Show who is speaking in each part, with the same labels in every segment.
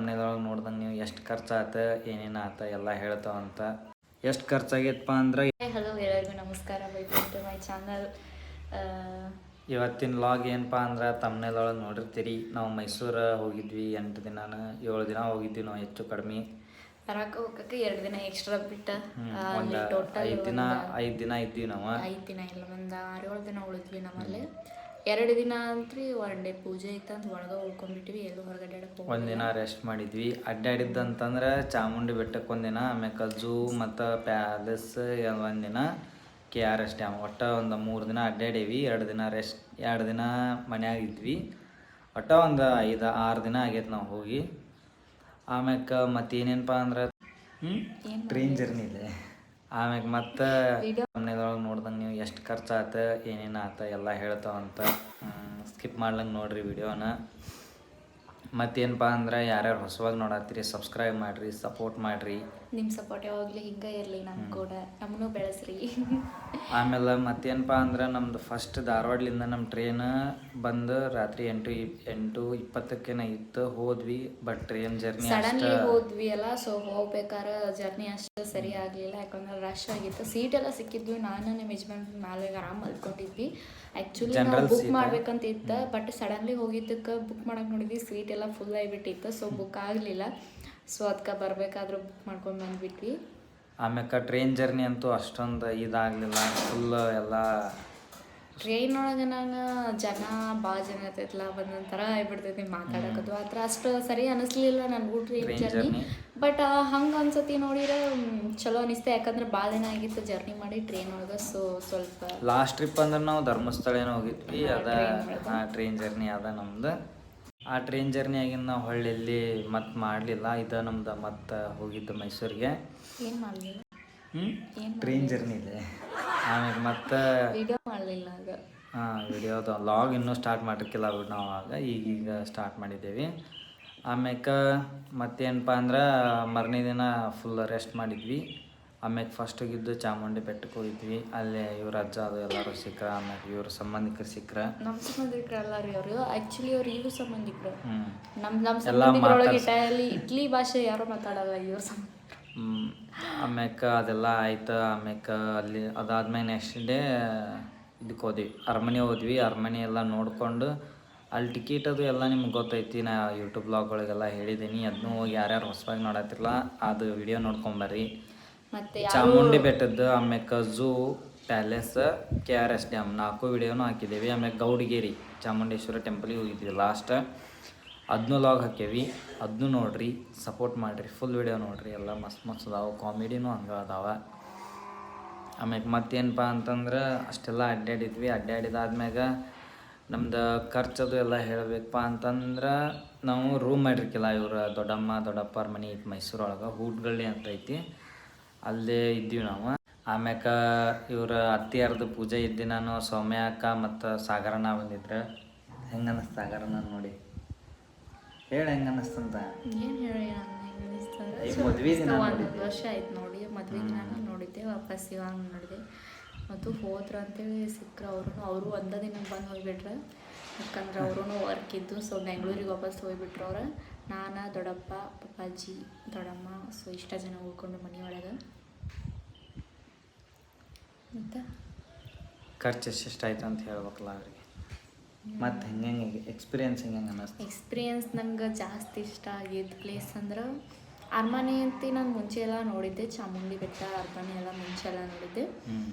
Speaker 1: ತಮ್ಮನೇದೊಳಗೆ ನೋಡ್ದಂಗೆ ನೀವು ಎಷ್ಟು ಖರ್ಚಾತ ಏನೇನು ಆತ ಎಲ್ಲ ಹೇಳ್ತಾವಂತ. ಎಷ್ಟು ಖರ್ಚಾಗೈತಪ್ಪ ಅಂದ್ರೆ
Speaker 2: ಹಲೋ ಎಲ್ಲರಿಗೂ ನಮಸ್ಕಾರ, ವೆಲ್ಕಮ್ ಟು ಮೈ ಚಾನಲ್.
Speaker 1: ಇವತ್ತಿನ ಲಾಗ್ ಏನಪ್ಪ ಅಂದ್ರೆ ತಮ್ಮನೇದೊಳಗೆ ನೋಡಿರ್ತೀರಿ. ನಾವು ಮೈಸೂರು ಹೋಗಿದ್ವಿ 8 ದಿನ 7 ದಿನ ಹೋಗಿದ್ವಿ ನಾವು, ಹೆಚ್ಚು ಕಡಿಮೆ.
Speaker 2: ಬರಕ್ಕೆ ಹೋಗಕ್ಕೆ 2 ದಿನ ಎಕ್ಸ್ಟ್ರಾ ಬಿಟ್ಟು
Speaker 1: ಒಂದು
Speaker 2: ಟೋಟಲ್
Speaker 1: 5 ದಿನ ಇದ್ವಿ ನಾವು.
Speaker 2: 5 ದಿನ ಇಲ್ಲ, ಒಂದು 6-7 ದಿನ ಉಳಿದ್ವಿ ನಮ್ಮಲ್ಲಿ. 2 ದಿನ ಅಂತ್ರಿ ಒನ್ ಡೇ ಪೂಜೆ ಇತ್ತು ಅಂತ ಒಳಗೆ ಉಳ್ಕೊಂಡ್ಬಿಟ್ವಿ, ಎಲ್ಲೂ ಹೊರಗಡೆ
Speaker 1: ಒಂದಿನ ರೆಸ್ಟ್ ಮಾಡಿದ್ವಿ. ಅಡ್ಡಾಡಿದ್ದಂತಂದ್ರೆ ಚಾಮುಂಡಿ ಬೆಟ್ಟಕ್ಕೆ ಒಂದಿನ, ಆಮೇಲೆ ಝೂ ಮತ್ತು ಪ್ಯಾಲೇಸ್ ಒಂದಿನ, KRS ಡ್ಯಾಮ್. ಒಟ್ಟು ಒಂದು 3 ದಿನ ಅಡ್ಡಾಡೀವಿ. 2 ದಿನ ರೆಸ್ಟ್, 2 ದಿನ ಮನ್ಯಾಗ ಇದ್ವಿ. ಒಟ್ಟು ಒಂದು 5-6 ದಿನ ಆಗೈತೆ ನಾವು ಹೋಗಿ. ಆಮ್ಯಾಕೆ ಮತ್ತೇನೇನಪ್ಪ ಅಂದ್ರೆ ಟ್ರೈನ್ ಜರ್ನಿ ಇದೆ. ಆಮ್ಯಾಗ ಮತ್ತು ಮನೆಯೊಳಗೆ ನೋಡ್ದಂಗೆ ನೀವು ಎಷ್ಟು ಖರ್ಚಾತ ಏನೇನು ಆತ ಎಲ್ಲ ಹೇಳ್ತಾವಂತ. ಸ್ಕಿಪ್ ಮಾಡ್ಲಂಗೆ ನೋಡ್ರಿ ವಿಡಿಯೋನ. ಮತ್ತೇನಪ್ಪ ಅಂದ್ರೆ ಯಾರ್ಯಾರು ಹೊಸವಾಗಿ ನೋಡತ್ತೀರಿ ಸಬ್ಸ್ಕ್ರೈಬ್ ಮಾಡಿರಿ, ಸಪೋರ್ಟ್ ಮಾಡಿರಿ.
Speaker 2: ನಿಮ್ಮ ಸಪೋರ್ಟ್ ಯಾವಾಗಲೂ ಹಿಂಗೆ ಇರಲಿ, ನಮ್ಮ ಕೂಡ ನಮ್ಮನ್ನು ಬೆಳೆಸ್ರಿ.
Speaker 1: ಆಮೇಲೆ ಮತ್ತೇನಪ್ಪ ಅಂದ್ರೆ ನಮ್ದು ಫಸ್ಟ್ ಧಾರವಾಡಲಿಂದ ನಮ್ಮ ಟ್ರೈನ್ ಬಂದು ರಾತ್ರಿ 8:20 ಇತ್ತು. ಹೋದ್ವಿ, ಬಟ್ ಟ್ರೈನ್ ಜರ್ನಿ
Speaker 2: ಸಡನ್ಲಿ ಹೋದ್ವಿ ಅಲ್ಲ, ಸೊ ಹೋಗ್ಬೇಕಾದ್ರೆ ಜರ್ನಿ ಅಷ್ಟು ಸರಿ ಆಗಲಿಲ್ಲ, ಯಾಕಂದ್ರೆ ರಶ್ ಆಗಿತ್ತು. ಸೀಟ್ ಎಲ್ಲ ಸಿಕ್ಕಿದ್ವಿ, ನಾನು ನಮ್ಮ ಯಜಮಾನ್ ಮೇಲೆ ಆರಾಮ್ ಮಲ್ಕೊಂಡಿದ್ವಿ. ಆ್ಯಕ್ಚುಲಿ ನಾವು ಬುಕ್ ಮಾಡ್ಬೇಕಂತ ಇತ್ತು, ಬಟ್ ಸಡನ್ಲಿ ಹೋಗಿದ್ದಕ್ಕೆ ಬುಕ್ ಮಾಡಕ್ಕೆ ನೋಡಿದ್ವಿ, ಸೀಟ್ ಎಲ್ಲ ಫುಲ್ ಆಗಿಬಿಟ್ಟಿತ್ತು. ಸೊ ಬುಕ್ ಆಗಲಿಲ್ಲ, ಸೊ ಅದಕ್ಕೆ ಬರಬೇಕಾದ್ರೂ ಬುಕ್ ಮಾಡ್ಕೊಂಡು ಬಂದುಬಿಟ್ವಿ.
Speaker 1: ಆಮ್ಯಾಕೆ ಟ್ರೈನ್ ಜರ್ನಿ ಅಂತೂ ಅಷ್ಟೊಂದು ಇದಾಗಲಿಲ್ಲ, ಫುಲ್ ಎಲ್ಲ
Speaker 2: ಟ್ರೈನ್ ಒಳಗೆ ನಾನು ಭಾಳ ಜನ ಇರ್ತೈತಲ್ಲ, ಒಂದೊಂಥರ ಆಗ್ಬಿಡ್ತೈತಿ ಮಾತಾಡೋದು. ಆ ಥರ ಅಷ್ಟು ಸರಿ ಅನ್ನಿಸ್ಲಿಲ್ಲ ನನಗೂ ಟ್ರೈನ್ ಜರ್ನಿ. ಬಟ್ ಹಂಗೆ ಅನ್ಸತಿ ನೋಡಿದ್ರೆ ಚಲೋ ಅನಿಸ್ತೆ, ಯಾಕಂದ್ರೆ ಭಾಳ ದಿನ ಆಗಿತ್ತು ಜರ್ನಿ ಮಾಡಿ ಟ್ರೈನ್ ಒಳಗೆ. ಸೊ ಸ್ವಲ್ಪ
Speaker 1: ಲಾಸ್ಟ್ ಟ್ರಿಪ್ ಅಂದ್ರೆ ನಾವು ಧರ್ಮಸ್ಥಳ ಏನೋ ಹೋಗಿದ್ವಿ, ಅದ ಟ್ರೈನ್ ಜರ್ನಿ ಅದ ನಮ್ದು. ಆ ಟ್ರೈನ್ ಜರ್ನಿ ಆಗಿನ ನಾವು ಹೊಳ್ಳಿ ಮತ್ತೆ ಮಾಡಲಿಲ್ಲ. ಇದು ನಮ್ದು ಮತ್ತೆ ಹೋಗಿದ್ದು ಮೈಸೂರಿಗೆ.
Speaker 2: ಏನು ಮಾಡಲಿಲ್ಲ,
Speaker 1: ಟ್ರೈನ್ ಜರ್ನಿ ಇದೆ. ಆಮೇಲೆ ಮತ್ತೆ
Speaker 2: ವಿಡಿಯೋ ಮಾಡಲಿಲ್ಲ ಆಗ.
Speaker 1: ವಿಡಿಯೋದು ಲಾಗ್ ಇನ್ನೂ ಸ್ಟಾರ್ಟ್ ಮಾಡಿರ್ಕಿಲ್ಲ ಬಿಟ್ಟು ನಾವು ಆಗ, ಈಗೀಗ ಸ್ಟಾರ್ಟ್ ಮಾಡಿದ್ದೇವೆ. ಆಮ್ಯಾಕೆ ಮತ್ತೇನಪ್ಪ ಅಂದ್ರೆ ಮರನೇ ದಿನ ಫುಲ್ ರೆಸ್ಟ್ ಮಾಡಿದ್ವಿ. ಆಮ್ಯಾಕೆ ಫಸ್ಟ್ ಹೋಗಿದ್ದು ಚಾಮುಂಡಿ ಬೆಟ್ಟಕ್ಕೆ ಹೋಗಿದ್ವಿ. ಅಲ್ಲೇ ಇವ್ರ ಅಜ್ಜ ಅದು ಎಲ್ಲರೂ ಸಿಕ್ಕರು, ಆಮ್ಯಾಗ ಇವ್ರ ಸಂಬಂಧಿಕರು ಸಿಕ್ಕರು. ನಮ್ಮ
Speaker 2: ಸಂಬಂಧಿಕರು ಎಲ್ಲರೂ ಅವರು ಆ್ಯಕ್ಚುಲಿ ಅವ್ರು ಇವ್ರ ಸಂಬಂಧಿಕರು. ನಮ್ಮ ಸಂಬಂಧಿಕರೊಳಗೆ ಇಟ್ಲಿ ಭಾಷೆ ಯಾರೋ ಮಾತಾಡಲ್ಲ, ಇವ್ರ ಸಂಬಂಧ.
Speaker 1: ಆಮ್ಯಾಕೆ ಅದೆಲ್ಲ ಆಯ್ತು. ಆಮ್ಯಾಕೆ ಅಲ್ಲಿ ಅದಾದ್ಮೇಲೆ ನೆಕ್ಸ್ಟ್ ಡೇ ಇದಕ್ಕೆ ಹೋದ್ವಿ, ಅರಮನೆ ಹೋದ್ವಿ. ಅರಮನೆ ಎಲ್ಲ ನೋಡಿಕೊಂಡು ಅಲ್ಲಿ ಟಿಕೆಟ್ ಅದು ಎಲ್ಲ ನಿಮ್ಗೆ ಗೊತ್ತೈತಿ, ನಾ ಯೂಟ್ಯೂಬ್ ಬ್ಲಾಗ್ಗಳಿಗೆಲ್ಲ ಹೇಳಿದ್ದೀನಿ. ಅದನ್ನೂ ಹೋಗಿ ಯಾರ್ಯಾರು ಹೊಸವಾಗಿ ನೋಡತ್ತಿರಲ್ಲ ಅದು ವಿಡಿಯೋ ನೋಡ್ಕೊಂಬರ್ರಿ. ಮತ್ತು ಚಾಮುಂಡಿ ಬೆಟ್ಟದ್ದು, ಆಮ್ಯಾಕೆ ಝೂ, ಪ್ಯಾಲೇಸ್, KRS ಡ್ಯಾಮ್ 4 ವಿಡಿಯೋನೂ ಹಾಕಿದ್ದೀವಿ. ಆಮ್ಯಾಕೆ ಗೌಡಗೇರಿ ಚಾಮುಂಡೇಶ್ವರಿ ಟೆಂಪಲಿಗೆ ಹೋಗಿದ್ವಿ ಲಾಸ್ಟ್, ಅದನ್ನೂ ಲಾಗ್ ಹಾಕೇವಿ. ಅದನ್ನೂ ನೋಡಿರಿ, ಸಪೋರ್ಟ್ ಮಾಡಿರಿ, ಫುಲ್ ವಿಡಿಯೋ ನೋಡಿರಿ. ಎಲ್ಲ ಮಸ್ತ್ ಅದಾವೆ, ಕಾಮಿಡಿನೂ ಹಂಗೆ ಅದಾವೆ. ಆಮ್ಯಾಕೆ ಮತ್ತೇನಪ್ಪ ಅಂತಂದ್ರೆ ಅಷ್ಟೆಲ್ಲ ಅಡ್ಡಾಡಿದ್ವಿ. ಅಡ್ಡಾಡಿದಾದ್ಮ್ಯಾಗ ನಮ್ದು ಖರ್ಚದು ಎಲ್ಲ ಹೇಳಬೇಕಪ್ಪ ಅಂತಂದ್ರೆ ನಾವು ರೂಮ್ ಮಾಡಿರ್ಕಿಲ್ಲ. ಇವ್ರ ದೊಡ್ಡಮ್ಮ ದೊಡ್ಡಪ್ಪರ ಮನೆ ಐತಿ ಮೈಸೂರೊಳಗೆ, ಹೂಟ್ಗಳ್ಳಿ ಅಂತ ಐತಿ, ಅಲ್ಲೇ ಇದ್ದೀವಿ ನಾವು. ಆಮ್ಯಾಕೆ ಇವ್ರ ಅತ್ತಿಯರ್ದು ಪೂಜೆ ಇದ್ದು ನಾನು ಸೌಮ್ಯ ಅಕ್ಕ ಮತ್ತು ಸಾಗರನ ಬಂದಿದ್ರು. ಹೆಂಗೆ ಅನ್ನಿಸ್ತು ಸಾಗರನ ನೋಡಿ? ಹೇಳಿ ಹೆಂಗೆ ಅನ್ನಿಸ್ತಂತ.
Speaker 2: ಏನು ಹೇಳಿ,
Speaker 1: ಮದ್ವೆ ದಿನ
Speaker 2: 1 ವರ್ಷ ಆಯ್ತು ನೋಡಿ, ಮದುವೆ ದಿನ ನೋಡಿದ್ದೆ, ವಾಪಸ್ ಇವಾಗ ನೋಡಿದೆ. ಮತ್ತು ಹೋದ್ರು ಅಂತೇಳಿ ಸಿಕ್ಕರು. ಅವರು ಒಂದೇ ದಿನ ಬಂದು ಹೋಗ್ಬಿಟ್ರೆ, ಯಾಕಂದ್ರೆ ಅವರು ವರ್ಕ್ ಇದ್ದು. ಸೊ ಬೆಂಗಳೂರಿಗೆ ವಾಪಸ್ ಹೋಗ್ಬಿಟ್ರು ಅವ್ರು. ನಾನು, ದೊಡ್ಡಪ್ಪ, ಪಪ್ಪಾಜಿ, ದೊಡ್ಡಮ್ಮ, ಸೊ ಇಷ್ಟ ಜನ ಉಳ್ಕೊಂಡು ಮನೆಯೊಳಗೆ. ಮತ್ತು
Speaker 1: ಖರ್ಚು ಎಷ್ಟೆಷ್ಟಾಯ್ತು ಅಂತ ಹೇಳ್ಬೇಕಲ್ಲ ಅವ್ರಿಗೆ. ಮತ್ತು ಹೆಂಗೆ ಎಕ್ಸ್ಪೀರಿಯನ್ಸ್ ಹೆಂಗೆ ಅನ್ನಿಸ್ತು?
Speaker 2: ಎಕ್ಸ್ಪೀರಿಯನ್ಸ್ ನಂಗೆ ಜಾಸ್ತಿ ಇಷ್ಟ ಆಗಿದ್ದು ಪ್ಲೇಸ್ ಅಂದ್ರೆ ಅರಮನೆ ಅಂತ. ನಾನು ಮುಂಚೆ ಎಲ್ಲ ನೋಡಿದ್ದೆ, ಚಾಮುಂಡಿ ಬೆಟ್ಟ, ಅರಮನೆ ಎಲ್ಲ ಮುಂಚೆ ಎಲ್ಲ ನೋಡಿದ್ದೆ.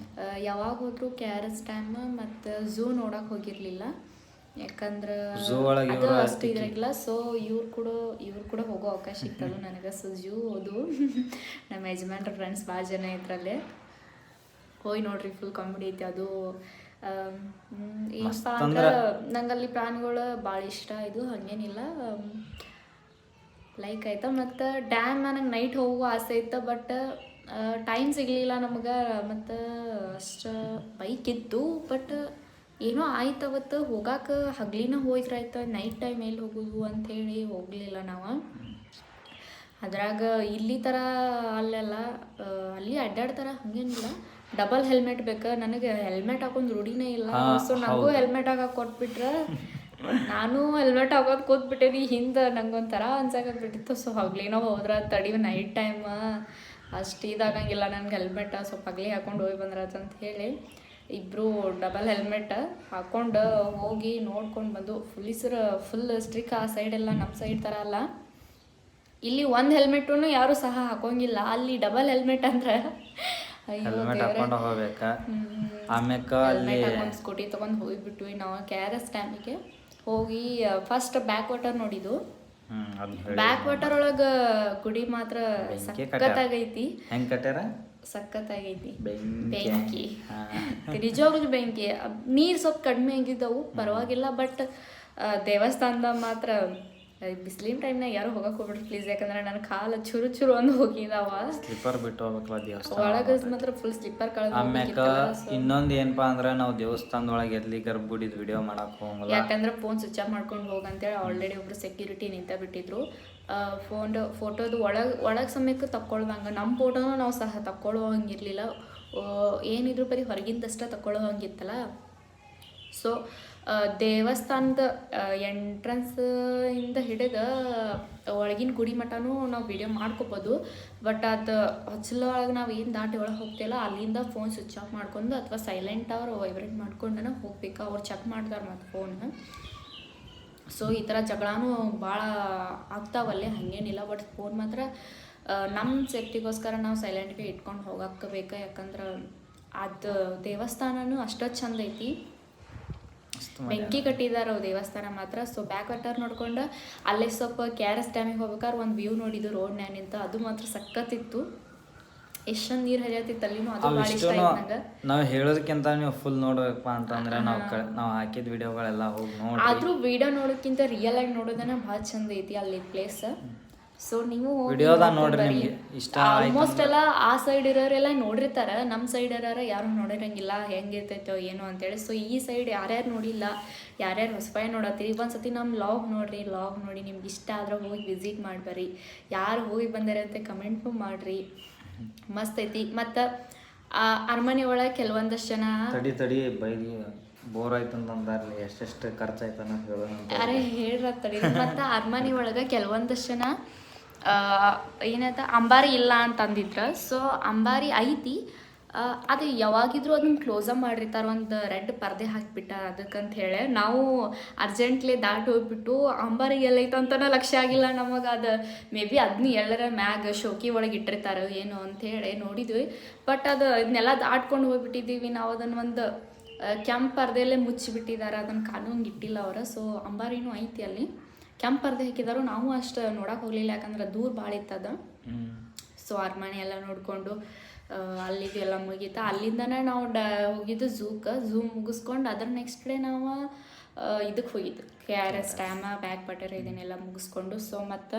Speaker 2: ಯಾವಾಗ ಹೋದ್ರು KRS ಡ್ಯಾಮ್ ಮತ್ತು ಝೂ ನೋಡೋಕೆ ಹೋಗಿರಲಿಲ್ಲ, ಯಾಕಂದ್ರೆ ಅದು ಅಷ್ಟು ಇದ್ರಾಗಿಲ್ಲ. ಸೊ ಇವ್ರು ಕೂಡ ಹೋಗೋ ಅವಕಾಶ ಇತ್ತಲ್ಲ ನನಗೆ. ಸೊ ಝೂ ಹೋದು ನಮ್ಮ ಯಜಮಾನ್ರ ಫ್ರೆಂಡ್ಸ್ ಭಾಳ ಜನ ಇದ್ರಲ್ಲೇ ಹೋಗಿ ನೋಡ್ರಿ, ಫುಲ್ ಕಾಮಿಡಿ ಐತಿ ಅದು. ಏನಪ್ಪ ಅಂದ್ರೆ ನಂಗಲ್ಲಿ ಪ್ರಾಣಿಗಳು ಭಾಳ ಇಷ್ಟ. ಇದು ಹಾಗೇನಿಲ್ಲ, ಲೈಕ್ ಆಯ್ತು. ಮತ್ತು ಡ್ಯಾಮ್ ನನಗೆ ನೈಟ್ ಹೋಗೋ ಆಸೆ ಇತ್ತು, ಬಟ್ ಟೈಮ್ ಸಿಗಲಿಲ್ಲ ನಮ್ಗೆ. ಮತ್ತು ಅಷ್ಟು ಬೈಕ್ ಇತ್ತು, ಬಟ್ ಏನೋ ಆಯ್ತು ಅವತ್ತು ಹೋಗಕ್ಕೆ. ಹಗಲಿನ ಹೋಯ್ತ್ರಾಯ್ತು, ನೈಟ್ ಟೈಮ್ ಎಲ್ಲಿ ಹೋಗೋದು ಅಂಥೇಳಿ ಹೋಗಲಿಲ್ಲ ನಾವು. ಅದ್ರಾಗ ಇಲ್ಲಿ ಥರ ಅಲ್ಲೆಲ್ಲ ಅಲ್ಲಿ ಅಡ್ಡಾಡ್ತಾರೆ, ಹಾಗೇನಿಲ್ಲ. ಡಬಲ್ ಹೆಲ್ಮೆಟ್ ಬೇಕು ನನಗೆ, ಹೆಲ್ಮೆಟ್ ಹಾಕೊಂಡು ರೂಢಿನೇ ಇಲ್ಲ. ಸೊ ನನಗೂ ಹೆಲ್ಮೆಟ್ ಹಾಕಕ್ಕೆ ಕೊಟ್ಬಿಟ್ರೆ ನಾನು ಹೆಲ್ಮೆಟ್ ಹಾಕೋದು ಕೂತ್ಬಿಟ್ಟೇನಿ ಹಿಂದೆ ನಂಗೊಂಥರ ಅನ್ಸಕತ್ಬಿಟ್ಟಿತ್ತು. ಸೊ ಹಗ್ಲಿನೋ ಹೋದ್ರೆ ತಡಿವು ನೈಟ್ ಟೈಮ್ ಅಷ್ಟು ಇದಾಗಂಗಿಲ್ಲ ನನಗೆ ಹೆಲ್ಮೆಟ್, ಸ್ವಲ್ಪ ಹಗ್ಲಿ ಹಾಕೊಂಡು ಹೋಗಿ ಬಂದ್ರತ್ತಂತ ಹೇಳಿ ಇಬ್ಬರು ಡಬಲ್ ಹೆಲ್ಮೆಟ್ ಹಾಕೊಂಡು ಹೋಗಿ ನೋಡ್ಕೊಂಡು ಬಂದು. ಫುಲ್ ಸ್ಟ್ರಿಕ್ ಆ ಸೈಡೆಲ್ಲ ನಮ್ಮ ಸೈಡ್ ಥರ ಅಲ್ಲ. ಇಲ್ಲಿ ಒಂದು ಹೆಲ್ಮೆಟೂ ಯಾರೂ ಸಹ ಹಾಕೋಂಗಿಲ್ಲ, ಅಲ್ಲಿ ಡಬಲ್ ಹೆಲ್ಮೆಟ್ ಅಂದ್ರೆ
Speaker 1: ಹೆಲ್ಮೆಟ್ ಹಾಕೊಂಡು ಹೋಗ್ಬೇಕಾ. ಆಮ್ಯಾಕ ಅಲ್ಲಿ
Speaker 2: ಸ್ಕೂಟಿ ತೊಗೊಂಡು ಹೋಗಿಬಿಟ್ವಿ ನಾವು KRS ಡ್ಯಾಮಿಗೆ. ಹೋಗಿ ಫಸ್ಟ್ ಬ್ಯಾಕ್ ವಾಟರ್ ನೋಡಿದ್ದು. ಬ್ಯಾಕ್ ವಾಟರ್ ಒಳಗೆ ಗುಡಿ ಮಾತ್ರ ಸಖತ್ತಾಗೈತಿ.
Speaker 1: ಹೆಂಗೆ ಕಟ್ಯಾರ?
Speaker 2: ಸಖತ್ತಾಗೈತಿ. ಬೆಂಕಿ ನಿಜವಾಗ್ಲೂ ಬೆಂಕಿ. ನೀರು ಸ್ವಲ್ಪ ಕಡಿಮೆ ಆಗಿದ್ದವು, ಪರವಾಗಿಲ್ಲ. ಬಟ್ ದೇವಸ್ಥಾನದಾಗ ಮಾತ್ರ ಬಿಸಿಲಿನ ಟೈಮ್ನಾಗ ಯಾರು ಹೋಗಕ್ಕೆ ಹೋಗ್ಬಿಡ್ರಿ ಪ್ಲೀಸ್, ಯಾಕಂದ್ರೆ ನನ್ನ ಕಾಲು ಚುರು ಅಂದು ಹೋಗಿದಾವ.
Speaker 1: ಸ್ಲಿಪ್ಪರ್ ಬಿಟ್ಟು ಹೋಗ್ಬೇಕಲ್ಲ ದೇವಸ್ಥಾನ
Speaker 2: ಒಳಗೆ ಮಾತ್ರ ಫುಲ್ ಸ್ಲಿಪ್ಪರ್ ಕಳೆದ.
Speaker 1: ಆಮ್ಯಾಕ ಇನ್ನೊಂದು ಏನಪ್ಪಾ ಅಂದ್ರೆ ನಾವು ದೇವಸ್ಥಾನದೊಳಗೆ ಎಲ್ಲಿ ಗರ್ಭಗುಡಿದ ವಿಡಿಯೋ ಮಾಡಕ್ ಹೋಗಲ್ಲ, ಯಾಕಂದ್ರೆ
Speaker 2: ಫೋನ್ ಸ್ವಿಚ್ ಆಫ್ ಮಾಡ್ಕೊಂಡು ಹೋಗಂತೇಳಿ ಆಲ್ರೆಡಿ ಒಬ್ರು ಸೆಕ್ಯೂರಿಟಿ ನಿಂತ ಬಿಟ್ಟಿದ್ರು. ಫೋಟೋದು ಒಳಗೆ ಸಮಯಕ್ಕೆ ತಕ್ಕೊಳ್ದಂಗೆ ನಮ್ಮ ಫೋಟೋನು ನಾವು ಸಹ ತಕ್ಕೊಳ್ಳೋ ಹಂಗಿರ್ಲಿಲ್ಲ. ಏನಿದ್ರು ಬರೀ ಹೊರಗಿಂದಷ್ಟೇ ತಕ್ಕೊಳ್ಳೋ ಹಂಗಿತ್ತಲ್ಲ. ಸೊ ದೇವಸ್ಥಾನದ ಎಂಟ್ರೆನ್ಸ್ ಇಂದ ಹಿಡಿದು ಒಳಗಿನ ಗುಡಿ ಮಠನೂ ನಾವು ವಿಡಿಯೋ ಮಾಡ್ಕೋಬೋದು. ಬಟ್ ಅದು ಹೊಚ್ಚಲೊಳಗೆ ನಾವು ಏನು ದಾಟಿ ಒಳಗೆ ಹೋಗ್ತಿಲ್ಲ, ಅಲ್ಲಿಂದ ಫೋನ್ ಸ್ವಿಚ್ ಆಫ್ ಮಾಡ್ಕೊಂಡು ಅಥವಾ ಸೈಲೆಂಟ್ ಅವ್ರು ವೈಬ್ರೇಟ್ ಮಾಡ್ಕೊಂಡು ಹೋಗ್ಬೇಕು. ಅವ್ರು ಚೆಕ್ ಮಾಡ್ತಾರೆ ಮತ್ತು ಫೋನ್. ಸೊ ಈ ಥರ ಜಗಳನೂ ಭಾಳ ಆಗ್ತಾವಲ್ಲಿ, ಹಾಗೇನಿಲ್ಲ. ಬಟ್ ಫೋನ್ ಮಾತ್ರ ನಮ್ಮ ಸೇಫ್ಟಿಗೋಸ್ಕರ ನಾವು ಸೈಲೆಂಟ್ಗೆ ಇಟ್ಕೊಂಡು ಹೋಗಕ್ಕೆ ಬೇಕು. ಯಾಕಂದ್ರೆ ಅದು ದೇವಸ್ಥಾನನೂ ಅಷ್ಟೊಂದು ಚಂದ ಐತಿ, ಬೆಂಕಿ ಕಟ್ಟಿದಾರ ಅವು ದೇವಸ್ಥಾನ ಮಾತ್ರ. ಸೊ ಬ್ಯಾಕ್ ವಾಟರ್ ನೋಡ್ಕೊಂಡು ಅಲ್ಲೇ ಸ್ವಲ್ಪ KRS ಡ್ಯಾಮಿಗೆ ಹೋಗ್ಬೇಕಾದ್ರೆ ಒಂದು ವ್ಯೂ ನೋಡಿದ್ದು ರೋಡ್ನ್ಯಾಗ ನಿಂತ, ಅದು ಮಾತ್ರ ಸಖತ್ತಿತ್ತು. ಎಷ್ಟೊಂದು ನೀರು ಹರಿಯತ್ತಿತ್ತು ಅಲ್ಲಿನೂ, ಅದು ಭಾಳ ಇಷ್ಟ ಆಯ್ತು ನಂಗೆ.
Speaker 1: ನಾವು ಹೇಳೋದಕ್ಕಿಂತ ನೀವು ಫುಲ್ ನೋಡ್ಬೇಕಪ್ಪ ಅಂತಂದ್ರೆ ನಾವು ಹಾಕಿದ ವಿಡಿಯೋಗಳೆಲ್ಲ ಹೋಗಿ ನೋಡಿ.
Speaker 2: ಆದ್ರೂ ವಿಡಿಯೋ ನೋಡೋಕ್ಕಿಂತ ರಿಯಲ್ ಆಗಿ ನೋಡೋದನ್ನ ಭಾಳ ಚಂದ ಐತಿ ಅಲ್ಲಿ ಪ್ಲೇಸ್. ಸೊ ನೀವು
Speaker 1: ವಿಡಿಯೋದಾಗ ನೋಡ್ರಿ, ನಿಮಗೆ ಇಷ್ಟ
Speaker 2: ಆಲ್ಮೋಸ್ಟ್ ಎಲ್ಲ ಆ ಸೈಡ್ ಇರೋರೆಲ್ಲ ನೋಡಿರ್ತಾರ, ನಮ್ಮ ಸೈಡ್ ಇರೋರು ಯಾರು ನೋಡಿರಂಗಿಲ್ಲ ಹೆಂಗಿರ್ತೈತೋ ಏನೋ ಅಂತೇಳಿ. ಸೊ ಈ ಸೈಡ್ ಯಾರ್ಯಾರು ನೋಡಿಲ್ಲ, ಯಾರ್ಯಾರು ಹೊಸಪಾಯಿ ನೋಡತ್ತೀರಿ, ಒಂದ್ಸತಿ ನಮ್ಮ ಲಾಗ್ ನೋಡ್ರಿ. ಲಾಗ್ ನೋಡಿ ನಿಮ್ಗೆ ಇಷ್ಟ ಆದ್ರೆ ಹೋಗಿ ವಿಸಿಟ್ ಮಾಡ್ಬರ್ರಿ. ಯಾರು ಹೋಗಿ ಬಂದಾರೆ ಅಂತ ಕಮೆಂಟು ಮಾಡ್ರಿ, ಮಸ್ತ್ ಐತಿ. ಮತ್ತು ಅರಮನೆ ಒಳಗೆ ಕೆಲವೊಂದಷ್ಟು ಜನ
Speaker 1: ತಡಿ ಬೈಲಿ ಬೋರ್ ಆಯ್ತು ಅಂತಂದಾರ್ಲಿ, ಎಷ್ಟೆಷ್ಟು ಖರ್ಚಾಯ್ತು ಅನ್ನೋದು ಹೇಳೋಣ.
Speaker 2: ಅರೆ ಹೇಳ್ರತ್ತಡಿ. ಮತ್ತು ಅರಮನೆ ಒಳಗೆ ಕೆಲವೊಂದಷ್ಟು ಜನ ಏನಾಯ್ತ ಅಂಬಾರಿ ಇಲ್ಲ ಅಂತಂದಿದ್ರು. ಸೊ ಅಂಬಾರಿ ಐತಿ, ಅದು ಯಾವಾಗಿದ್ರು ಅದನ್ನ ಕ್ಲೋಸ ಮಾಡಿರ್ತಾರೆ, ಒಂದು ರೆಡ್ ಪರ್ದೆ ಹಾಕಿಬಿಟ್ಟಾರ ಅದಕ್ಕಂತ ಹೇಳಿ. ನಾವು ಅರ್ಜೆಂಟ್ಲಿ ದಾಟಿ ಹೋಗ್ಬಿಟ್ಟು ಅಂಬಾರಿ ಎಲ್ಲೈತೆ ಅಂತನೋ ಲಕ್ಷ್ಯ ಆಗಿಲ್ಲ ನಮಗೆ. ಅದು ಮೇ ಬಿ ಅದನ್ನ ಎಲ್ಲರ ಮ್ಯಾಗ ಶೋಕಿ ಒಳಗೆ ಇಟ್ಟಿರ್ತಾರೆ ಏನು ಅಂಥೇಳಿ ನೋಡಿದ್ವಿ. ಬಟ್ ಅದು ಇದನ್ನೆಲ್ಲ ದಾಟ್ಕೊಂಡು ಹೋಗ್ಬಿಟ್ಟಿದ್ದೀವಿ ನಾವು. ಅದನ್ನು ಒಂದು ಕೆಂಪು ಪರ್ದೆಯಲ್ಲೇ ಮುಚ್ಚಿಬಿಟ್ಟಿದ್ದಾರೆ, ಅದನ್ನು ಕಾನೂನಿಗೆ ಇಟ್ಟಿಲ್ಲ ಅವರು. ಸೊ ಅಂಬಾರಿನೂ ಐತಿ ಅಲ್ಲಿ, ಕೆಂಪು ಪರ್ದೆ ಹಾಕಿದಾರು. ನಾವು ಅಷ್ಟು ನೋಡಕ್ಕೆ ಹೋಗಲಿಲ್ಲ, ಯಾಕಂದ್ರೆ ದೂರ ಭಾಳ ಇತ್ತದ. ಸೊ ಅರಮನೆ ಎಲ್ಲ ನೋಡಿಕೊಂಡು ಅಲ್ಲಿದು ಎಲ್ಲ ಮುಗೀತು. ಅಲ್ಲಿಂದನೇ ನಾವು ಹೋಗಿದ್ದು ಝೂ ಮುಗಿಸ್ಕೊಂಡು ಅದ್ರ ನೆಕ್ಸ್ಟ್ ಡೇ ನಾವು ಇದಕ್ಕೆ ಹೋಗಿದ್ದು KRS ಡ್ಯಾಮ್, ಬ್ಯಾಕ್ ವಾಟರ್ ಇದನ್ನೆಲ್ಲ ಮುಗಿಸ್ಕೊಂಡು. ಸೊ ಮತ್ತು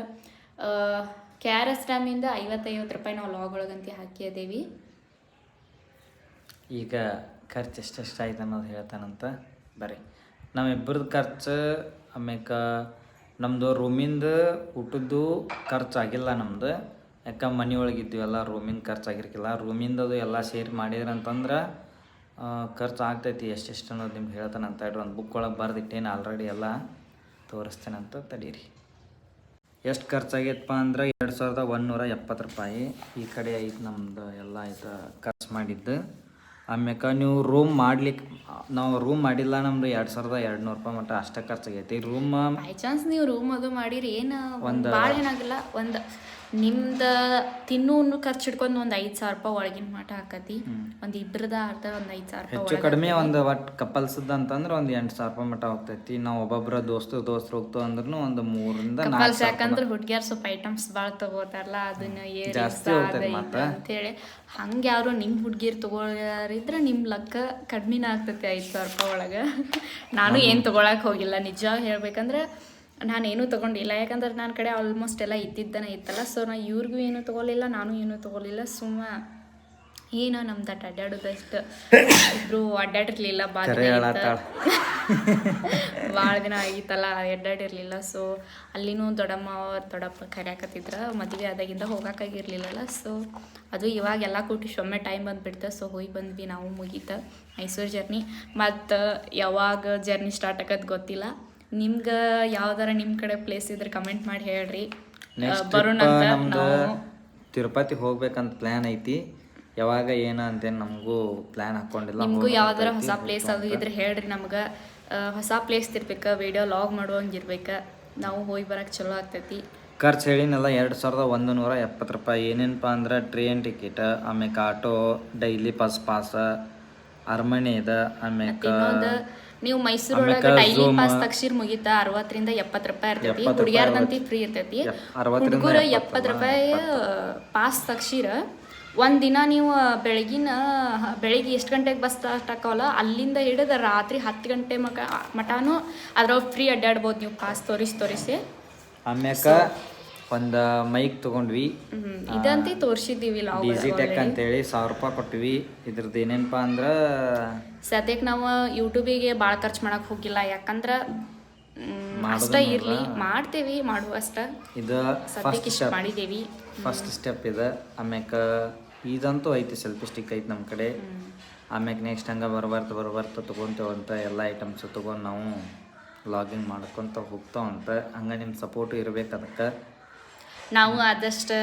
Speaker 2: KRS ಡ್ಯಾಮಿಂದ 50 ರೂಪಾಯಿ ನಾವು ಲಾಗ್ ಒಳಗಂತ ಹಾಕಿದ್ದೀವಿ.
Speaker 1: ಈಗ ಖರ್ಚು ಎಷ್ಟೆಷ್ಟು ಆಯ್ತು ಅನ್ನೋದು ಹೇಳ್ತಾನಂತ ಬರ್ರಿ. ನಮ್ಮಿಬ್ಬರದ್ದು ಖರ್ಚು, ಆಮ್ಯಾಕ ನಮ್ಮದು ರೂಮಿಂದ ಊಟದ್ದು ಖರ್ಚು ಆಗಿಲ್ಲ ನಮ್ದು, ಯಾಕೆ ಮನೆ ಒಳಗಿದ್ದೀವಲ್ಲ, ರೂಮಿಂದ ಖರ್ಚು ಆಗಿರ್ಕಿಲ್ಲ. ರೂಮಿಂದದು ಎಲ್ಲ ಸೇರಿ ಮಾಡಿದ್ರಂತಂದ್ರೆ ಖರ್ಚು ಆಗ್ತೈತಿ. ಎಷ್ಟೆಷ್ಟು ಅನ್ನೋದು ನಿಮ್ಗೆ ಹೇಳ್ತಾನಂತ ಹೇಳ್ರಿ. ಒಂದು ಬುಕ್ ಒಳಗೆ ಬರೆದಿಟ್ಟೇನು ಆಲ್ರೆಡಿ, ಎಲ್ಲ ತೋರಿಸ್ತೇನಂತ ತಡೀರಿ. ಎಷ್ಟು ಖರ್ಚಾಗೈತಪ್ಪ ಅಂದ್ರೆ 2170 ರೂಪಾಯಿ. ಈ ಕಡೆ ಐತೆ ನಮ್ದು ಎಲ್ಲ ಆಯ್ತು ಖರ್ಚು ಮಾಡಿದ್ದು. ಆಮ್ಯಾಕ ನೀವು ರೂಮ್ ನಾವು ರೂಮ್ ಮಾಡಿಲ್ಲ, ನಮ್ದು 2200 ರೂಪಾಯಿ ಮಟ್ಟ ಅಷ್ಟೇ ಖರ್ಚಾಗೈತಿ ರೂಮ್.
Speaker 2: ಬೈ ಚಾನ್ಸ್ ನೀವು ರೂಮ್ ಅದು ಮಾಡಿರಿ ಏನು ಭಾಳ ಏನಾಗಲ್ಲ. ಒಂದು ನಿಮ್ದು ತಿನ್ನೂ ಖರ್ಚು ಹಿಡ್ಕೊಂಡು ಒಂದು 5000 ರೂಪಾಯಿ ಒಳಗಿನ ಮಟ್ಟ ಹಾಕತಿ. ಒಂದು ಇಬ್ಬರದ ಆಟ ಒಂದು 5000 ರೂಪಾಯಿ
Speaker 1: ಹೆಚ್ಚು ಕಡಿಮೆ. ಒಂದು ಒಟ್ಟು ಕಪಲ್ಸ್ದು ಅಂತಂದ್ರೆ ಒಂದು 8000 ರೂಪಾಯಿ ಮಟ್ಟ ಹೋಗ್ತೈತಿ. ನಾವು ಒಬ್ಬೊಬ್ಬರ ದೋಸ್ತರು ಹೋಗ್ತು ಅಂದ್ರೂ ಒಂದು 3-4.
Speaker 2: ಯಾಕಂದ್ರೆ ಹುಡುಗಿಯರು ಸ್ವಲ್ಪ ಐಟಮ್ಸ್ ಭಾಳ ತಗೋತಾರಲ್ಲ, ಅದನ್ನ
Speaker 1: ಜಾಸ್ತಿ ಹೋಗ್ತೈತಿ
Speaker 2: ಅಂತೇಳಿ. ಹಂಗೆ ಯಾರು ನಿಮ್ಮ ಹುಡುಗಿರು ತಗೊಳ್ಳಾರಿದ್ರೆ ನಿಮ್ಮ ಲೆಕ್ಕ ಕಡಿಮೆನ ಆಗ್ತೈತಿ 5000 ರೂಪಾಯಿ ಒಳಗೆ. ನಾನು ಏನು ತೊಗೊಳಕ್ಕೆ ಹೋಗಿಲ್ಲ, ನಿಜ ಹೇಳ್ಬೇಕಂದ್ರೆ ನಾನೇನು ತೊಗೊಂಡಿಲ್ಲ. ಯಾಕಂದ್ರೆ ನನ್ನ ಕಡೆ ಆಲ್ಮೋಸ್ಟ್ ಎಲ್ಲ ಇದ್ದಿದ್ದನೇ ಇತ್ತಲ್ಲ. ಸೊ ನಾ ಇವ್ರಿಗೂ ಏನೂ ತೊಗೊಲಿಲ್ಲ, ನಾನು ಏನೂ ತೊಗೊಲಿಲ್ಲ. ಸುಮ್ಮ ಏನೋ ನಮ್ದು ಅಡ್ಡಾಡೋದಷ್ಟು ಇಬ್ಬರು ಅಡ್ಡಾಡಿರ್ಲಿಲ್ಲ. ಭಾಳ ದಿನ ಆಗಿತ್ತಲ್ಲ ಅಡ್ಡಾಡಿರ್ಲಿಲ್ಲ. ಸೊ ಅಲ್ಲಿನೂ ದೊಡ್ಡಪ್ಪ ಕರ್ಯಾಕತ್ತಿದ್ರು, ಮದುವೆ ಆದಾಗಿಂದ ಹೋಗೋಕ್ಕಾಗಿರ್ಲಿಲ್ಲಲ್ಲ. ಸೊ ಅದು ಇವಾಗೆಲ್ಲ ಕೂಟಿ ಒಮ್ಮೆ ಟೈಮ್ ಬಂದುಬಿಡ್ತು. ಸೊ ಹೋಗಿ ಬಂದ್ವಿ ನಾವು, ಮುಗೀತು ಮೈಸೂರು ಜರ್ನಿ. ಮತ್ತು ಯಾವಾಗ ಜರ್ನಿ ಸ್ಟಾರ್ಟ್ ಆಗೋದು ಗೊತ್ತಿಲ್ಲ. ನಿಮ್ಗೆ ಯಾವ್ದಾರ ನಿಮ್ಮ ಕಡೆ ಪ್ಲೇಸ್ ಇದ್ರೆ ಕಮೆಂಟ್ ಮಾಡಿ ಹೇಳ್ರಿ.
Speaker 1: ನೆಕ್ಸ್ಟ್
Speaker 2: ಬರೋಣಂತ
Speaker 1: ನಮ್ದು
Speaker 2: ನಾವು.
Speaker 1: ತಿರುಪತಿ ಹೋಗ್ಬೇಕಂತ ಪ್ಲ್ಯಾನ್ ಐತಿ. ಯಾವಾಗ ಏನು ಅಂತೇನು ನಮಗೂ ಪ್ಲ್ಯಾನ್ ಹಾಕ್ಕೊಂಡಿಲ್ಲ.
Speaker 2: ನಿಮಗೂ ಯಾವ್ದಾರ ಹೊಸ ಪ್ಲೇಸ್ ಅದು ಇದ್ರೆ ಹೇಳ್ರಿ ನಮ್ಗೆ. ಹೊಸ ಪ್ಲೇಸ್ ತಿರ್ಬೇಕು, ವಿಡಿಯೋ ಲಾಗ್ ಮಾಡುವಂಗಿರ್ಬೇಕು. ನಾವು ಹೋಗಿ ಬರಕ್ಕೆ ಚಲೋ ಆಗ್ತೈತಿ.
Speaker 1: ಖರ್ಚು ಹೇಳಿನೆಲ್ಲ 2170 ರೂಪಾಯಿ. ಏನೇನಪ್ಪ ಅಂದ್ರೆ ಟ್ರೈನ್ ಟಿಕೆಟ್, ಆಮ್ಯಾಕೆ ಆಟೋ, ಡೈಲಿ ಪಾಸ್, ಅರಮನೆ ಇದೆ, ಆಮ್ಯಾಕೆ
Speaker 2: ನೀವು ಮೈಸೂರೊಳಗೆ ಡೈಲಿ ಪಾಸ್ ತಕ್ಷಿರ್ ಮುಗಿತಾ 60 ರಿಂದ 70 ರೂಪಾಯಿ ಇರ್ತೈತಿ. ಹುಡುಗಿಯರ್ದಂತಿ ಫ್ರೀ ಇರ್ತೈತಿ. ಹುಡುಗರು 70 ರೂಪಾಯಿ ಪಾಸ್ ತಕ್ಷಿರ ಒಂದಿನ ನೀವು ಬೆಳಿಗ್ಗೆ ಎಷ್ಟು ಗಂಟೆಗೆ ಬಸ್ ಸ್ಟಾರ್ಟ್ ಆಕವಲ್ಲ ಅಲ್ಲಿಂದ ಹಿಡಿದು ರಾತ್ರಿ 10 ಗಂಟೆ ಮಟಾನು ಅದ್ರೊಳಗೆ ಫ್ರೀ ಅಡ್ಡಾಡ್ಬೋದು ನೀವು ಪಾಸ್ ತೋರಿಸಿ.
Speaker 1: ಆಮ್ಯಾಕ ಒಂದು ಮೈಕ್ ತೊಗೊಂಡ್ವಿ.
Speaker 2: ಇದಂತೆ ತೋರಿಸಿದ್ದೀವಿ ನಾವು.
Speaker 1: ಡಿಜಿಟೆಕ್ ಅಂತೇಳಿ 1000 ರೂಪಾಯಿ ಕೊಟ್ವಿ. ಇದ್ರದ್ದು ಏನೇನಪ್ಪ ಅಂದ್ರೆ
Speaker 2: ಸದ್ಯಕ್ಕೆ ನಾವು ಯೂಟ್ಯೂಬಿಗೆ ಭಾಳ ಖರ್ಚು ಮಾಡಕ್ಕೆ ಹೋಗಿಲ್ಲ. ಯಾಕಂದ್ರೆ ಅಷ್ಟ ಇರಲಿ, ಮಾಡ್ತೇವಿ ಮಾಡುವಷ್ಟ. ಇದು ಸದ್ಯಕ್ಕೆ ಇಷ್ಟು ಮಾಡಿದ್ದೇವಿ.
Speaker 1: ಫಸ್ಟ್ ಸ್ಟೆಪ್ ಇದೆ. ಆಮ್ಯಾಕೆ ಇದಂತೂ ಐತಿ, ಸೆಲ್ಫಿ ಸ್ಟಿಕ್ ಐತಿ ನಮ್ಮ ಕಡೆ. ಆಮ್ಯಾಕೆ ನೆಕ್ಸ್ಟ್ ಹಂಗೆ ಬರ್ಬರ್ತ ತೊಗೊತೇವಂತ ಎಲ್ಲ ಐಟಮ್ಸ್ ತೊಗೊಂಡು ನಾವು ವ್ಲಾಗಿಂಗ್ ಮಾಡ್ಕೊತ ಹೋಗ್ತಾವಂತ. ಹಂಗೆ ನಿಮ್ಮ ಸಪೋರ್ಟು ಇರಬೇಕು. ಅದಕ್ಕೆ
Speaker 2: ನಾವು ಆದಷ್ಟು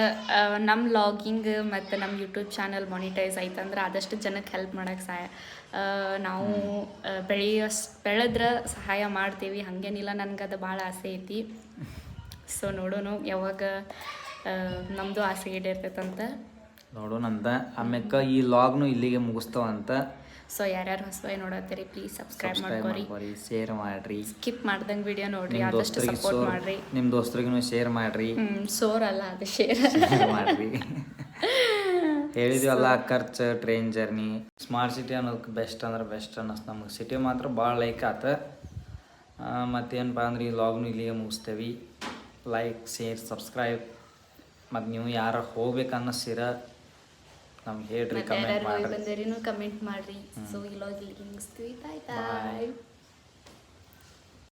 Speaker 2: ನಮ್ಮ ವ್ಲಾಗಿಂಗ್ ಮತ್ತು ನಮ್ಮ ಯೂಟ್ಯೂಬ್ ಚಾನಲ್ ಮಾನಿಟೈಸ್ ಆಯ್ತಂದ್ರೆ ಆದಷ್ಟು ಜನಕ್ಕೆ ಹೆಲ್ಪ್ ಮಾಡೋಕ್ಕೆ ನಾವು ಬೆಳೆದ್ರೆ ಸಹಾಯ ಮಾಡ್ತೀವಿ. ಹಾಗೇನಿಲ್ಲ, ನನಗೆ ಅದು ಭಾಳ ಆಸೆ ಐತಿ. ಸೊ ನೋಡೋಣ ಯಾವಾಗ ನಮ್ಮದು ಆಸೆ ಈಡೇರ್ತೈತಂತ
Speaker 1: ನೋಡೋಣಂತ. ಆಮ್ಯಾಕೆ ಈ ವ್ಲಾಗ್ನು ಇಲ್ಲಿಗೆ ಮುಗಿಸ್ತಾವಂತ.
Speaker 2: ಸೊ ಯಾರ್ಯಾರು ಹೊಸದಾಗಿ ನೋಡತ್ತೀರಿ ಪ್ಲೀಸ್ ಸಬ್ಸ್ಕ್ರೈಬ್ ಮಾಡ್ಕೊರಿ,
Speaker 1: ಶೇರ್ ಮಾಡ್ರಿ,
Speaker 2: ಸ್ಕಿಪ್ ಮಾಡ್ದಂಗೆ ವಿಡಿಯೋ ನೋಡ್ರಿ, ಆದಷ್ಟು ಸಪೋರ್ಟ್ ಮಾಡ್ರಿ.
Speaker 1: ನಿಮ್ಮ ದೋಸ್ತರಿಗೂ ಶೇರ್ ಮಾಡ್ರಿ.
Speaker 2: ಸೋರ್ ಅಲ್ಲ, ಅದು ಶೇರ್
Speaker 1: ಮಾಡ್ರಿ. ಹೇಳಿದ್ವಲ್ಲ, ಖರ್ಚು, ಟ್ರೈನ್ ಜರ್ನಿ, ಸ್ಮಾರ್ಟ್ ಸಿಟಿ ಅನ್ನೋದಕ್ಕೆ ಬೆಸ್ಟ್ ಅಂದ್ರೆ ಬೆಸ್ಟ್ ಅನ್ನಿಸ್ತು ನಮಗೆ. ಸಿಟಿ ಮಾತ್ರ ಭಾಳ ಲೈಕ್ ಆತ. ಮತ್ತೇನಪ್ಪ ಅಂದ್ರೆ ಈ ವ್ಲಾಗ್ನು ಇಲ್ಲಿಗೆ ಮುಗಿಸ್ತೇವೆ. Like, share, subscribe. ಮತ್ತು ನೀವು ಯಾರು ಹೋಗ್ಬೇಕು ಅನ್ನಿಸ್ತೀರ ನಮ್ಗೆ ಹೇಳ್ರಿ, ಕಮೆಂಟ್ ಮಾಡ್ರಿ.
Speaker 2: ಕಮೆಂಟ್ ಮಾಡ್ರಿ. ಸೊ ಈ ವ್ಲಾಗ್ ಇಲ್ಲಿಗೆ ಮುಗಿಸ್ತೀವಿ. ಬಾಯ್.